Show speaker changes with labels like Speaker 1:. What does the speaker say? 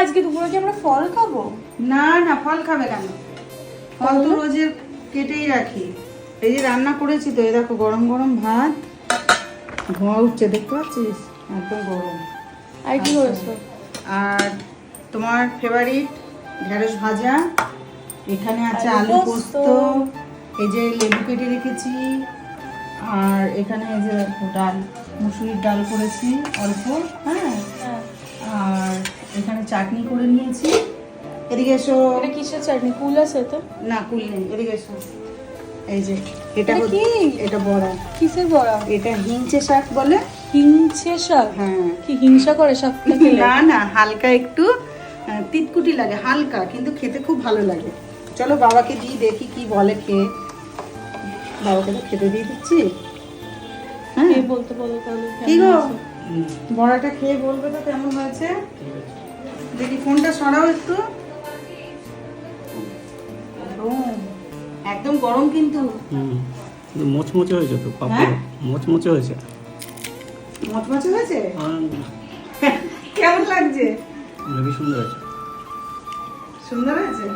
Speaker 1: আজকে দুপুরে কি আমরা ফল খাবো?
Speaker 2: না না, ফল খাবে কেন? ফল তো রোজের কেটেই রাখি। এই যে রান্না করেছি তো, এই দেখো গরম গরম ভাত, ধোঁয়া উঠছে দেখতে পাচ্ছিস, একদম গরম।
Speaker 1: আর কি করেছো?
Speaker 2: আর তোমার ফেভারিট ঢেঁড়স ভাজা, এখানে আছে
Speaker 1: আলু
Speaker 2: আলু
Speaker 1: পোস্ত।
Speaker 2: পোস্ত, এই যে লেবু কেটে রেখেছি, আর এখানে এই যে ডাল, মুসুরির ডাল করেছি অল্প, হ্যাঁ,
Speaker 1: হ্যাঁ।
Speaker 2: আর এখানে চাটনি করে নিয়েছি। এদিকে এসো।
Speaker 1: এটা কিসের চাটনি? কুল আছে তো?
Speaker 2: না, কুল নেই, এদিকে এসো। এই যে এটা
Speaker 1: এটা কি?
Speaker 2: এটা বড়া,
Speaker 1: কিসের বড়া?
Speaker 2: এটা হিংচে শাক বলে।
Speaker 1: হিংসে শাক?
Speaker 2: হ্যাঁ।
Speaker 1: কি হিংসা করে শাকটা খেলে?
Speaker 2: না না, হালকা একটু তিতকুটি লাগে, হালকা, কিন্তু খেতে খুব ভালো লাগে। চলো বাবাকে দিই, দেখি কি বলে খেয়ে। বাবাকে তো খেতে দিয়ে দিচ্ছি। হ্যাঁ,
Speaker 1: কে বলতে বলো তাহলে
Speaker 2: কি
Speaker 1: কেমন
Speaker 2: গো,
Speaker 1: আছে?
Speaker 2: বড়াটা খেয়ে বলবে তো কেমন হয়েছে। দেখি ফোনটা সরাও একটু। একদম গরম কিন্তু।
Speaker 3: মোচমোচে হয়েছে তো পাপড়,
Speaker 2: হ্যাঁ?
Speaker 3: মোচমোচে হয়েছে।
Speaker 2: মচমচে হয়েছে, কেমন লাগছে?
Speaker 3: হেবি সুন্দর হয়েছে।
Speaker 2: সুন্দর হয়েছে।